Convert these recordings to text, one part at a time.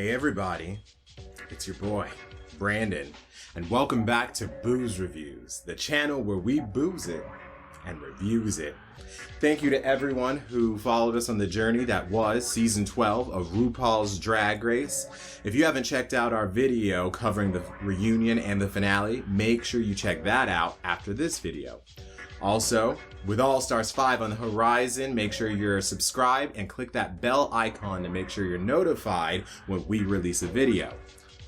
Hey everybody, it's your boy, Brandon, and welcome back to Booze Reviews, the channel where we booze it and reviews it. Thank you to everyone who followed us on the journey that was season 12 of RuPaul's Drag Race. If you haven't checked out our video covering the reunion and the finale, make sure you check that out after this video. Also, with All Stars 5 on the horizon, make sure you're subscribed and click that bell icon to make sure you're notified when we release a video.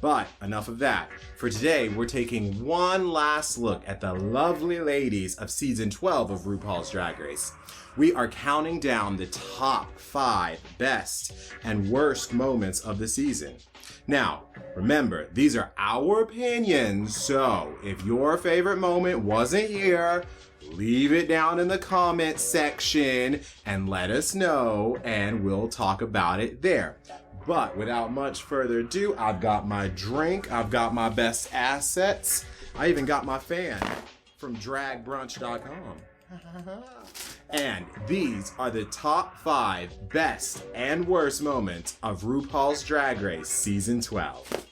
But enough of that. For today, we're taking one last look at the lovely ladies of season 12 of RuPaul's Drag Race. We are counting down the top 5 best and worst moments of the season. Now, remember, these are our opinions, so if your favorite moment wasn't here, leave it down in the comment section and let us know, and we'll talk about it there. But without much further ado, I've got my drink, I've got my best assets, I even got my fan from dragbrunch.com. And these are the top 5 best and worst moments of RuPaul's Drag Race Season 12.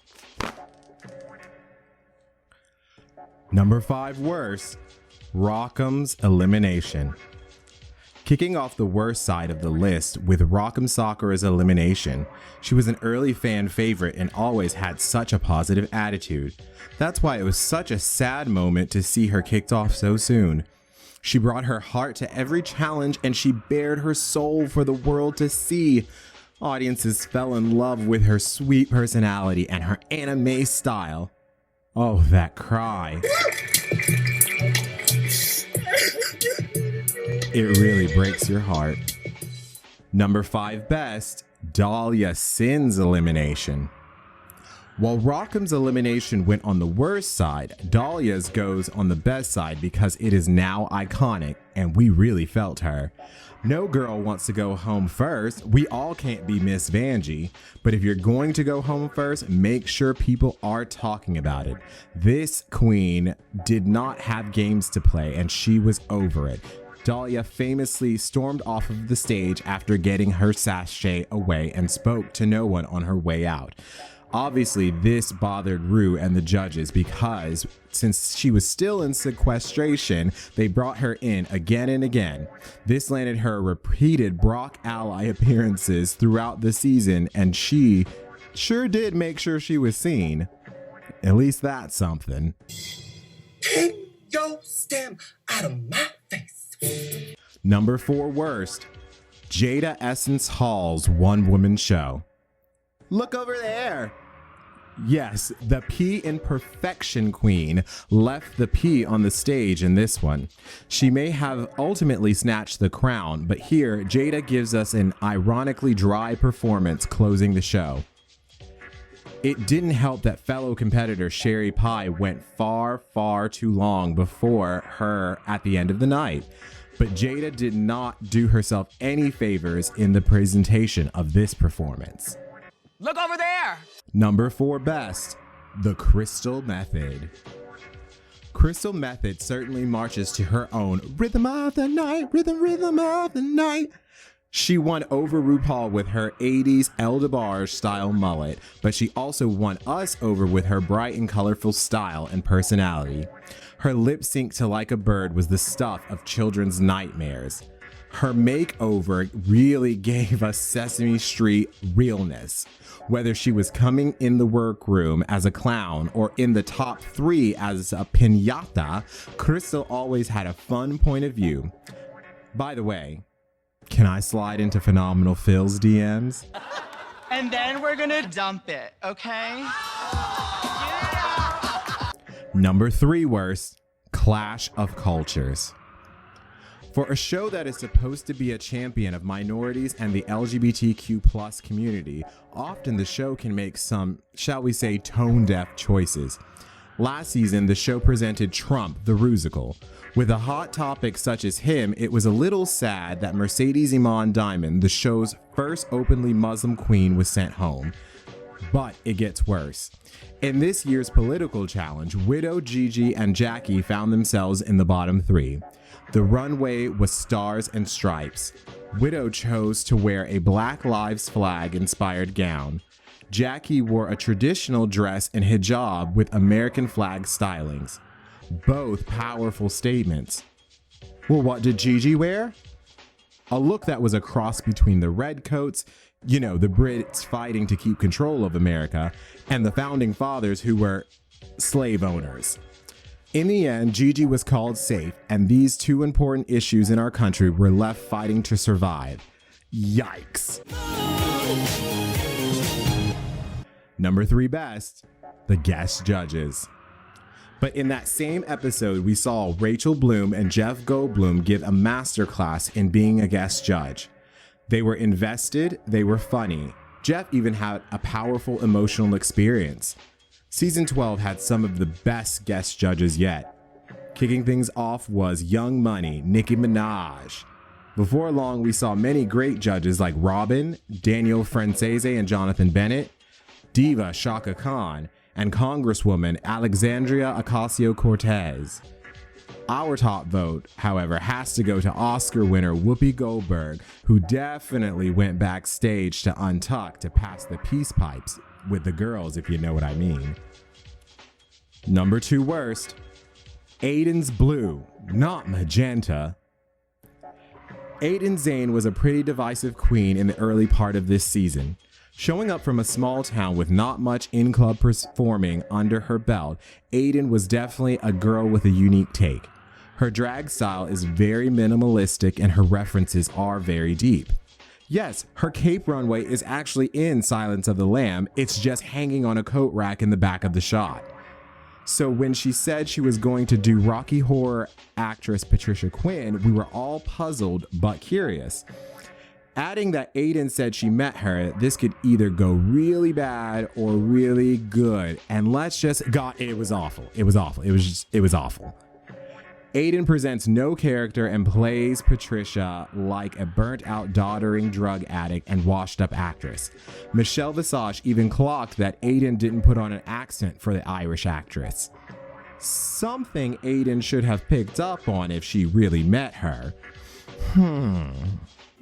Number 5 worst, Rock'em's elimination. Kicking off the worst side of the list with Rock'em Sakura's elimination. She was an early fan favorite and always had such a positive attitude. That's why it was such a sad moment to see her kicked off so soon. She brought her heart to every challenge and she bared her soul for the world to see. Audiences fell in love with her sweet personality and her anime style. Oh, that cry. It really breaks your heart. Number 5 best, Dahlia Sin's elimination. While Rock'em's elimination went on the worst side, Dahlia's goes on the best side because it is now iconic and we really felt her. No girl wants to go home first. We all can't be Miss Vanjie, but if you're going to go home first, make sure people are talking about it. This queen did not have games to play and she was over it. Dahlia famously stormed off of the stage after getting her sachet away and spoke to no one on her way out. Obviously, this bothered Ru and the judges because since she was still in sequestration, they brought her in again and again. This landed her repeated Brock ally appearances throughout the season, and she sure did make sure she was seen. At least that's something. Take your stem out of my face. Number 4 worst, Jada Essence Hall's one-woman show. Look over there. Yes, the pee in perfection queen left the pee on the stage in this one. She may have ultimately snatched the crown, but here Jada gives us an ironically dry performance closing the show. It didn't help that fellow competitor Sherry Pie went far too long before her at the end of the night. But Jada did not do herself any favors in the presentation of this performance. Look over there! Number 4 best, the Crystal Method. Crystal Method certainly marches to her own rhythm of the night, rhythm of the night. She won over RuPaul with her 80s El DeBarge style mullet, but she also won us over with her bright and colorful style and personality. Her lip sync to Like a Bird was the stuff of children's nightmares. Her makeover really gave us Sesame Street realness. Whether she was coming in the workroom as a clown or in the top 3 as a piñata, Crystal always had a fun point of view. By the way, can I slide into Phenomenal Phil's DMs? And then we're gonna dump it, okay? Yeah. Number 3 worst, Clash of Cultures. For a show that is supposed to be a champion of minorities and the LGBTQ+ community, often the show can make some, shall we say, tone-deaf choices. Last season, the show presented Trump, the Rusical. With a hot topic such as him, it was a little sad that Mercedes Iman Diamond, the show's first openly Muslim queen, was sent home. But it gets worse. In this year's political challenge, Widow, Gigi, and Jackie found themselves in the bottom 3. The runway was stars and stripes. Widow chose to wear a Black Lives Flag inspired gown. Jackie wore a traditional dress and hijab with American flag stylings. Both powerful statements. Well, what did Gigi wear? A look that was a cross between the redcoats, the Brits fighting to keep control of America, and the founding fathers who were slave owners. In the end, Gigi was called safe, and these two important issues in our country were left fighting to survive. Yikes. Number 3 best, the guest judges. But in that same episode, we saw Rachel Bloom and Jeff Goldblum give a masterclass in being a guest judge. They were invested, they were funny. Jeff even had a powerful emotional experience. Season 12 had some of the best guest judges yet. Kicking things off was Young Money, Nicki Minaj. Before long, we saw many great judges like Robin, Daniel Francese and Jonathan Bennett, Diva Shaka Khan, and Congresswoman Alexandria Ocasio-Cortez. Our top vote, however, has to go to Oscar winner Whoopi Goldberg, who definitely went backstage to Untuck to pass the peace pipes with the girls, if you know what I mean. Number 2 worst, Aiden's blue, not magenta. Aiden Zane was a pretty divisive queen in the early part of this season. Showing up from a small town with not much in-club performing under her belt, Aiden was definitely a girl with a unique take. Her drag style is very minimalistic and her references are very deep. Yes, her cape runway is actually in Silence of the Lamb, it's just hanging on a coat rack in the back of the shot. So when she said she was going to do Rocky Horror actress Patricia Quinn, we were all puzzled but curious. Adding that Aiden said she met her, this could either go really bad or really good. And it was awful. It was awful. Aiden presents no character and plays Patricia like a burnt out doddering drug addict and washed up actress. Michelle Visage even clocked that Aiden didn't put on an accent for the Irish actress. Something Aiden should have picked up on if she really met her.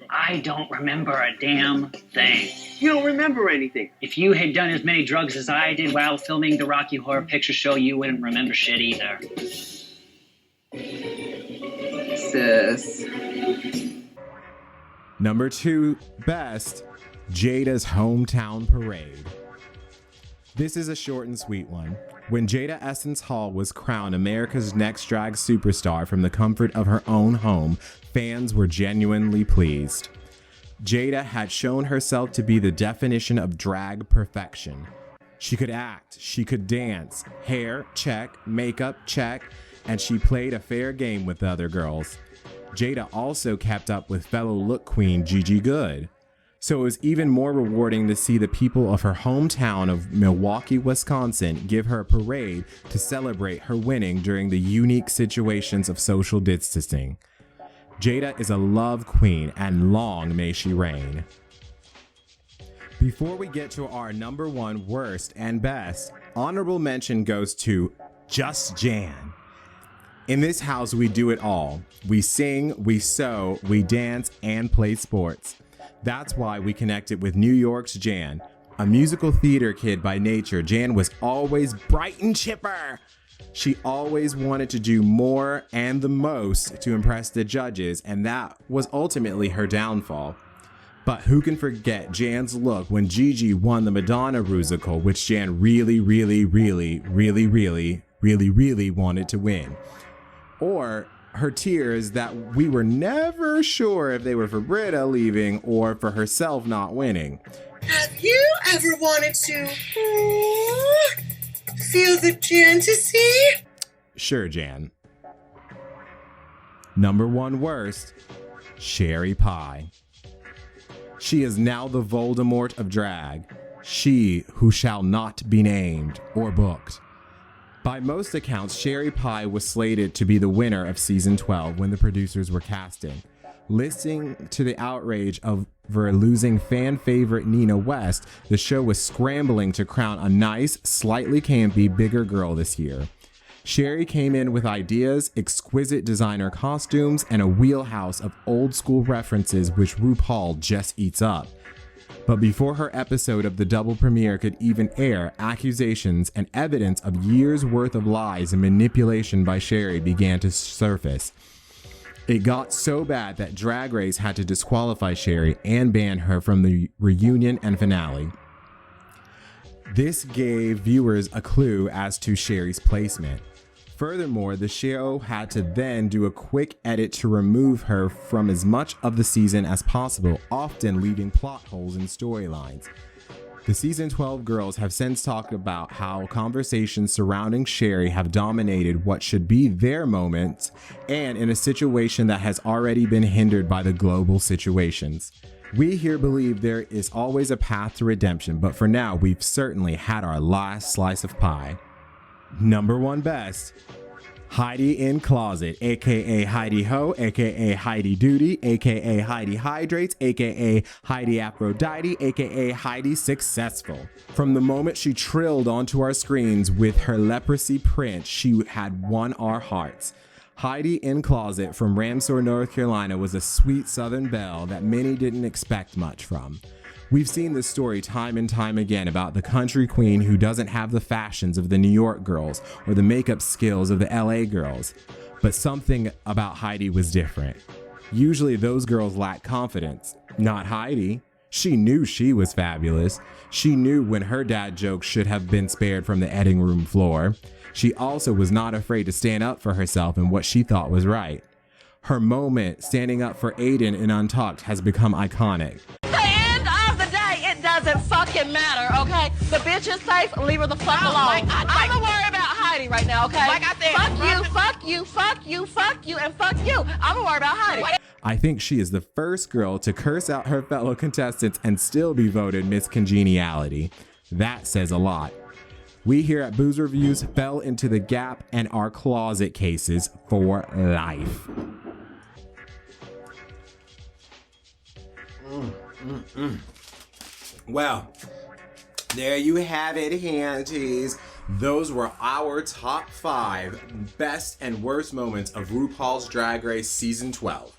I don't remember a damn thing. You don't remember anything. If you had done as many drugs as I did while filming the Rocky Horror Picture Show, you wouldn't remember shit either. Sis. Number 2 best, Jada's hometown parade. This is a short and sweet one. When Jada Essence Hall was crowned America's Next Drag Superstar from the comfort of her own home, fans were genuinely pleased. Jada had shown herself to be the definition of drag perfection. She could act, she could dance, hair, check, makeup, check, and she played a fair game with the other girls. Jada also kept up with fellow look queen Gigi Goode. So it was even more rewarding to see the people of her hometown of Milwaukee, Wisconsin give her a parade to celebrate her winning during the unique situations of social distancing. Jada is a love queen and long may she reign. Before we get to our number 1 worst and best, honorable mention goes to Just Jan. In this house, we do it all. We sing, we sew, we dance, and play sports. That's why we connected with New York's Jan. A musical theater kid by nature, Jan was always bright and chipper. She always wanted to do more and the most to impress the judges, and that was ultimately her downfall. But who can forget Jan's look when Gigi won the Madonna musical, which Jan really wanted to win. Or her tears that we were never sure if they were for Britta leaving or for herself not winning. Have you ever wanted to feel the fantasy? Sure, Jan. Number 1 worst, Sherry Pie. She is now the Voldemort of drag. She who shall not be named or booked. By most accounts, Sherry Pie was slated to be the winner of season 12 when the producers were casting. Listening to the outrage over losing fan favorite Nina West, the show was scrambling to crown a nice, slightly campy, bigger girl this year. Sherry came in with ideas, exquisite designer costumes, and a wheelhouse of old school references which RuPaul just eats up. But before her episode of the double premiere could even air, accusations and evidence of years' worth of lies and manipulation by Sherry began to surface. It got so bad that Drag Race had to disqualify Sherry and ban her from the reunion and finale. This gave viewers a clue as to Sherry's placement. Furthermore, the show had to then do a quick edit to remove her from as much of the season as possible, often leaving plot holes in storylines. The season 12 girls have since talked about how conversations surrounding Sherry have dominated what should be their moments, and in a situation that has already been hindered by the global situations. We here believe there is always a path to redemption, but for now, we've certainly had our last slice of pie. Number 1 best, Heidi in Closet, aka Heidi Ho, aka Heidi Duty, aka Heidi Hydrates, aka Heidi Aphrodite, aka Heidi Successful. From the moment she trilled onto our screens with her leprosy print, she had won our hearts. Heidi in Closet from Ramsor, North Carolina was a sweet Southern belle that many didn't expect much from. We've seen this story time and time again about the country queen who doesn't have the fashions of the New York girls or the makeup skills of the LA girls. But something about Heidi was different. Usually those girls lack confidence. Not Heidi. She knew she was fabulous. She knew when her dad jokes should have been spared from the editing room floor. She also was not afraid to stand up for herself and what she thought was right. Her moment standing up for Aiden in Untucked has become iconic. Doesn't fucking matter, okay? The bitch is safe, leave her the fuck alone. I'm gonna worry about Heidi right now, okay? Like I said, fuck you, fuck you, fuck you, fuck you, and fuck you. I'm gonna worry about Heidi. I think she is the first girl to curse out her fellow contestants and still be voted Miss Congeniality. That says a lot. We here at Booze Reviews fell into the gap and are closet cases for life. Well, there you have it, Hanties. Those were our top 5 best and worst moments of RuPaul's Drag Race Season 12.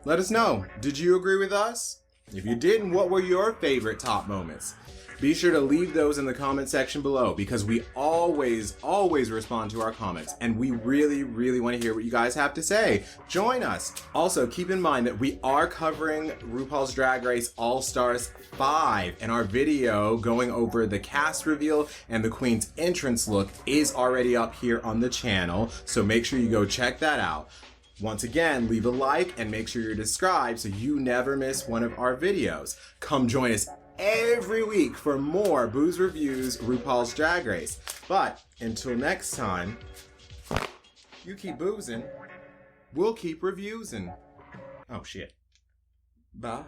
Let us know, did you agree with us? If you didn't, what were your favorite top moments? Be sure to leave those in the comment section below because we always respond to our comments and we really want to hear what you guys have to say. Join us. Also, keep in mind that we are covering RuPaul's Drag Race All-Stars 5 and our video going over the cast reveal and the Queen's entrance look is already up here on the channel, so make sure you go check that out. Once again, leave a like and make sure you're subscribed so you never miss one of our videos. Come join us every week for more Booze Reviews RuPaul's Drag Race. But until next time, you keep boozing, we'll keep reviewsing. Oh shit. Bye.